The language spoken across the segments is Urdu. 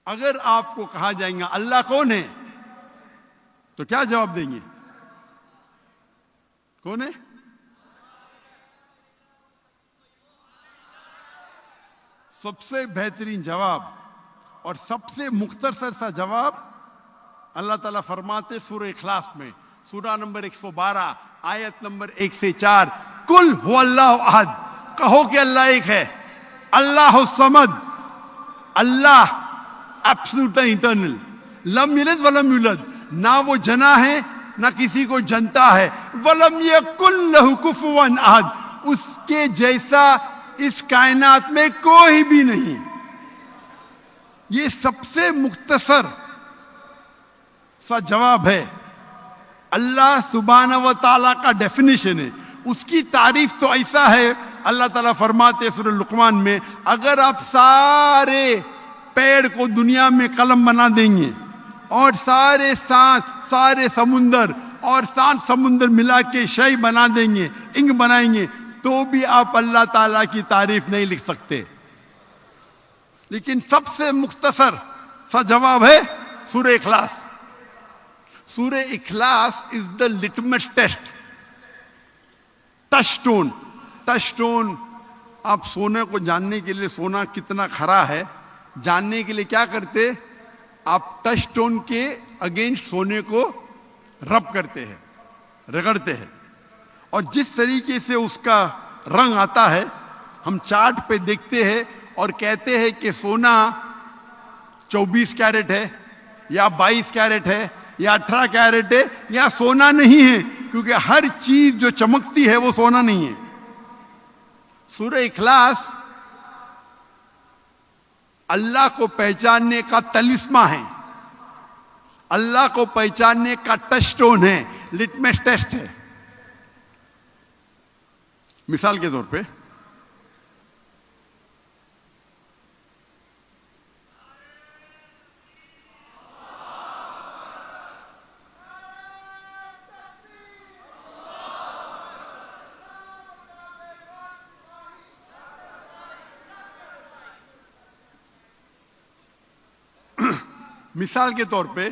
اگر آپ کو کہا جائے گا اللہ کون ہے تو کیا جواب دیں گے؟ کون ہے؟ سب سے بہترین جواب اور سب سے مختصر سا جواب اللہ تعالیٰ فرماتے سورہ اخلاص میں، سورہ نمبر 112 آیت نمبر 1 سے 4، کل هو اللہ احد، کہو کہ اللہ ایک ہے، اللہ الصمد، اللہ ایبسولوٹ انٹرنل، لم یلد ولم یولد، نہ وہ جنا ہے نہ کسی کو جنتا ہے، ولم یکن لہ کفوا احد، اس کے جیسا اس کائنات میں کوئی بھی نہیں۔ یہ سب سے مختصر سا جواب ہے، اللہ سبحانہ و تعالیٰ کا ڈیفینیشن ہے۔ اس کی تعریف تو ایسا ہے، اللہ تعالیٰ فرماتے سورہ لقمان میں، اگر آپ سارے پیڑ کو دنیا میں قلم بنا دیں گے اور سارے سانس، سارے سمندر اور سانس سمندر ملا کے شے بنا دیں گے، انک بنائیں گے، تو بھی آپ اللہ تعالیٰ کی تعریف نہیں لکھ سکتے۔ لیکن سب سے مختصر سا جواب ہے سورہ اخلاص۔ سورہ اخلاص is the litmus test, touch stone. Touch stone, آپ سونے کو جاننے کے لیے سونا کتنا کھرا ہے جاننے کے لیے کیا کرتے؟ آپ ٹچ سٹون کے اگینسٹ سونے کو رب کرتے ہیں، رگڑتے ہیں، اور جس طریقے سے اس کا رنگ آتا ہے ہم چارٹ پہ دیکھتے ہیں اور کہتے ہیں کہ سونا 24 کیرٹ ہے یا 22 کیرٹ ہے یا 18 کیرٹ ہے، یا سونا نہیں ہے، کیونکہ ہر چیز جو چمکتی ہے وہ سونا نہیں ہے۔ سورہ اخلاص اللہ کو پہچاننے کا تلسمہ ہے، اللہ کو پہچاننے کا ٹچ سٹون ہے، لٹمس ٹیسٹ ہے۔ مثال کے طور پہ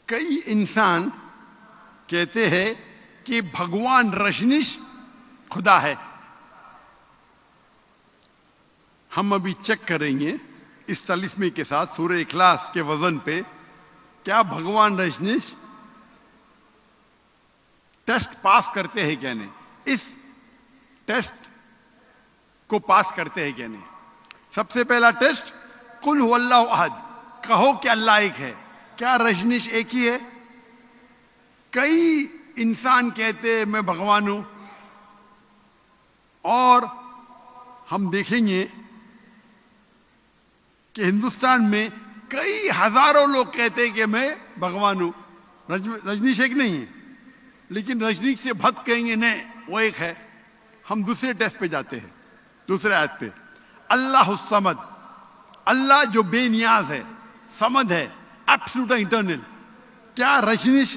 کئی انسان کہتے ہیں کہ بھگوان رجنیش خدا ہے۔ ہم ابھی چیک کریں گے اس تلسمے کے ساتھ سورہ اخلاص کے وزن پہ، کیا بھگوان رجنیش ٹیسٹ پاس کرتے ہیں کیا نہیں، اس ٹیسٹ کو پاس کرتے ہیں کیا نہیں۔ سب سے پہلا ٹیسٹ، قل هو اللہ احد، کہو کہ اللہ ایک ہے، کیا رجنیش ایک ہی ہے؟ کئی انسان کہتے ہیں میں بھگوان ہوں، اور ہم دیکھیں گے کہ ہندوستان میں کئی ہزاروں لوگ کہتے ہیں کہ میں بھگوان ہوں، رجنیش ایک نہیں ہے۔ لیکن رجنیش سے بھت کہیں گے نہیں وہ ایک ہے۔ ہم دوسرے ٹیسٹ پہ جاتے ہیں، دوسرے آیت پہ، اللہ الصمد، اللہ جو بے نیاز ہے، صمد ہے، ایبسولوٹ انٹرنل، کیا رجنیش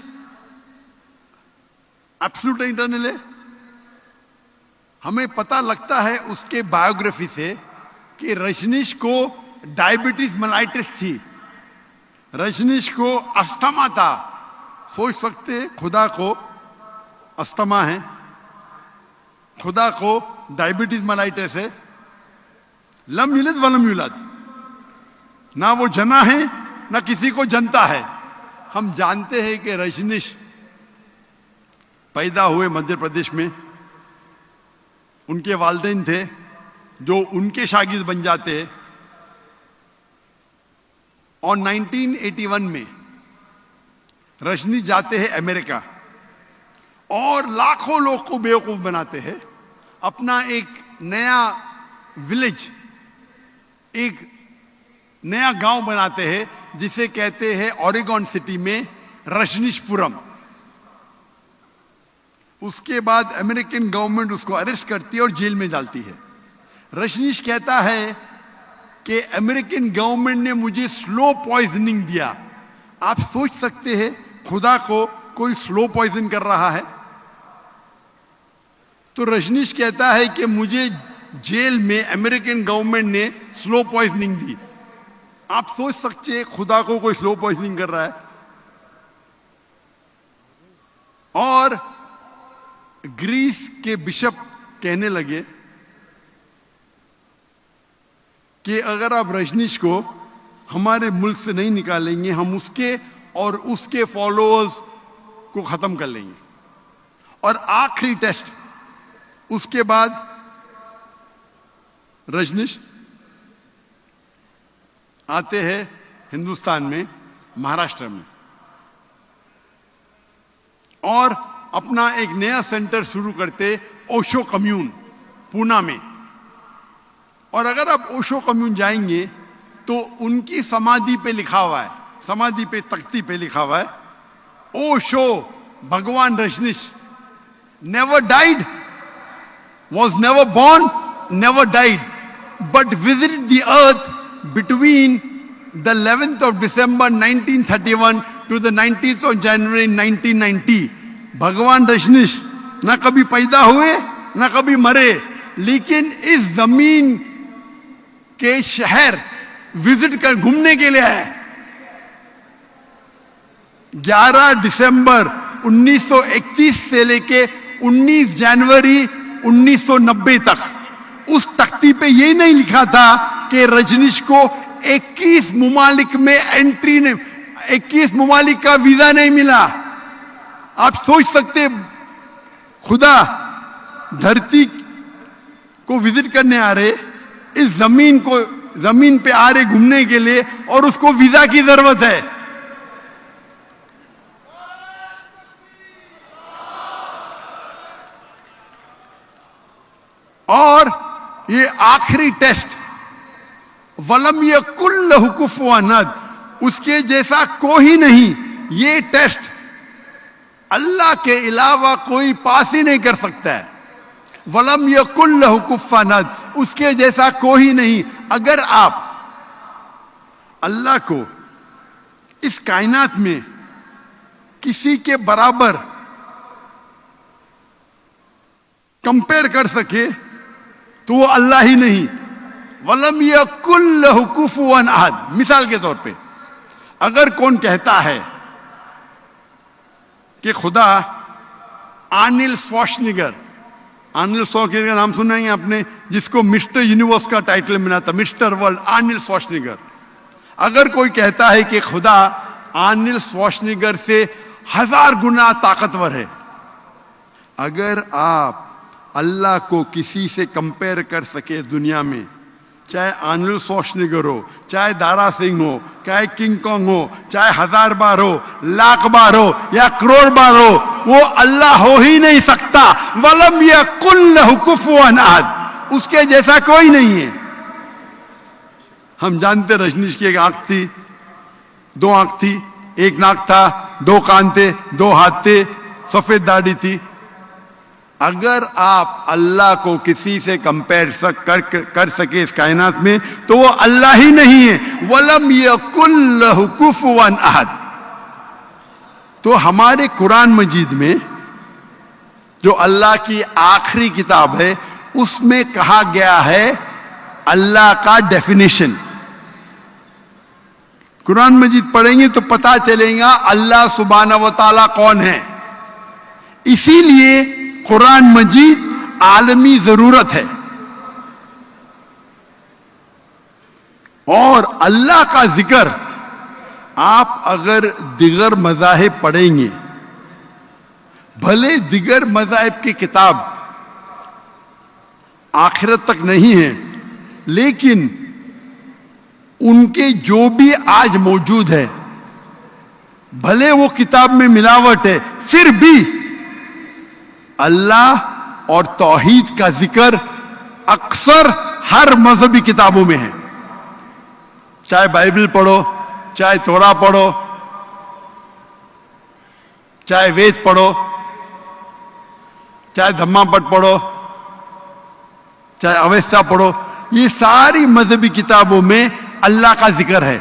ایبسولوٹ انٹرنل ہے؟ ہمیں پتہ لگتا ہے اس کے بایوگرافی سے کہ رجنیش کو ڈائبٹیز ملائٹس تھی، رجنیش کو استھما تھا۔ سوچ سکتے خدا کو استھما ہے، خدا کو ڈائبٹیز ملائٹس ہے، لم یلد ولم یولد، نہ وہ جنا ہے نہ کسی کو جنتا ہے۔ ہم جانتے ہیں کہ رجنیش پیدا ہوئے مدھیہ پردیش میں، ان کے والدین تھے جو ان کے شاگرد بن جاتے ہیں، اور 1981 میں رجنیش جاتے ہیں امریکہ اور لاکھوں لوگ کو بیوقوف بناتے ہیں، اپنا ایک نیا ولیج، ایک نیا گاؤں بناتے ہیں جسے کہتے ہیں اوریگون سٹی میں رجنیش پورم۔ اس کے بعد امریکن گورنمنٹ اس کو اریسٹ کرتی ہے اور جیل میں ڈالتی ہے۔ رجنیش کہتا ہے کہ امریکن گورنمنٹ نے مجھے سلو پوائزننگ دیا۔ آپ سوچ سکتے ہیں خدا کو کوئی سلو پوائزن کر رہا ہے؟ تو رجنیش کہتا ہے کہ مجھے جیل میں امریکن گورنمنٹ نے سلو پوائزننگ دی، آپ سوچ سکتے ہیں خدا کو کوئی سلو پوائزننگ کر رہا ہے. اور گریس کے بشپ کہنے لگے کہ اگر آپ رجنیش کو ہمارے ملک سے نہیں نکالیں گے ہم اس کے اور اس کے فالوورز کو ختم کر لیں گے. اور آخری ٹیسٹ اس کے بعد رجنیش آتے ہیں ہندوستان میں مہاراشٹر میں اور اپنا ایک نیا سینٹر شروع کرتے اوشو کمیون پونا میں. اور اگر آپ اوشو کمیون جائیں گے تو ان کی سمادھی پہ لکھا ہوا ہے, سمادھی پہ تختی پہ لکھا ہوا ہے, اوشو بھگوان Rajneesh never died, was never born, never died, but visited the earth between the 11th of December 1931 to the 19th of January 1990. بھگوان رجنیش نہ کبھی پیدا ہوئے نہ کبھی مرے, لیکن اس زمین کے شہر وزٹ کر گھومنے کے لیے آئے. 11 دسمبر 1931 سے لے کے 19 جنوری 1990 تک اس تختی پہ یہ نہیں لکھا تھا کہ رجنیش کو 21 ممالک میں انٹری نہیں, 21 ممالک کا ویزا نہیں ملا. آپ سوچ سکتے خدا دھرتی کو وزٹ کرنے آ رہے, اس زمین پہ آ رہے گھومنے کے لیے اور اس کو ویزا کی ضرورت ہے. اور یہ آخری ٹیسٹ ولم یکن لہ کفوا احد, اس کے جیسا کوئی نہیں. یہ ٹیسٹ اللہ کے علاوہ کوئی پاس ہی نہیں کر سکتا ہے. ولم یکن لہ کفوا احد, اس کے جیسا کوئی نہیں. اگر آپ اللہ کو اس کائنات میں کسی کے برابر کمپیئر کر سکے تو وہ اللہ ہی نہیں. وَلَمْ يَكُنْ لَهُ كُفُوًا أَحَدٌ. مثال کے طور پہ اگر کون کہتا ہے کہ خدا آرنلڈ شوارزنیگر, آرنلڈ شوارزنیگر کا نام سنیں گے آپ نے, جس کو مسٹر یونیورس کا ٹائٹل ملا تھا, مسٹر ورلڈ آرنلڈ شوارزنیگر. اگر کوئی کہتا ہے کہ خدا آرنلڈ شوارزنیگر سے 1000 گنا طاقتور ہے, اگر آپ اللہ کو کسی سے کمپیئر کر سکے دنیا میں, چاہے آرنلڈ شوارزنیگر ہو, چاہے دارا سنگھ ہو, چاہے کنگ کانگ ہو, چاہے 1000 بار ہو, لاکھ بار ہو یا کروڑ بار ہو, وہ اللہ ہو ہی نہیں سکتا. وَلَمْ يَكُنْ لَهُ كُفُوًا أَحَدٌ, اس کے جیسا کوئی نہیں ہے. ہم جانتے رجنیش کی ایک آنکھ تھی, 2 آنکھ تھی, 1 ناک تھا, 2 کان تھے, 2 ہاتھ تھے, سفید داڑھی تھی. اگر آپ اللہ کو کسی سے کمپیئر کر سکے اس کائنات میں تو وہ اللہ ہی نہیں ہے. وَلَمْ يَكُنْ لَهُ كُفُوًا أَحَدٌ. تو ہمارے قرآن مجید میں جو اللہ کی آخری کتاب ہے اس میں کہا گیا ہے اللہ کا ڈیفینیشن. قرآن مجید پڑھیں گے تو پتا چلے گا اللہ سبحانہ و تعالیٰ کون ہے. اسی لیے قرآن مجید عالمی ضرورت ہے. اور اللہ کا ذکر آپ اگر دیگر مذاہب پڑھیں گے, بھلے دیگر مذاہب کی کتاب آخرت تک نہیں ہے, لیکن ان کے جو بھی آج موجود ہے, بھلے وہ کتاب میں ملاوٹ ہے, پھر بھی اللہ اور توحید کا ذکر اکثر ہر مذہبی کتابوں میں ہے. چاہے بائبل پڑھو, چاہے تورا پڑھو, چاہے وید پڑھو, چاہے دھما پٹ پڑھو, چاہے اویستا پڑھو, یہ ساری مذہبی کتابوں میں اللہ کا ذکر ہے.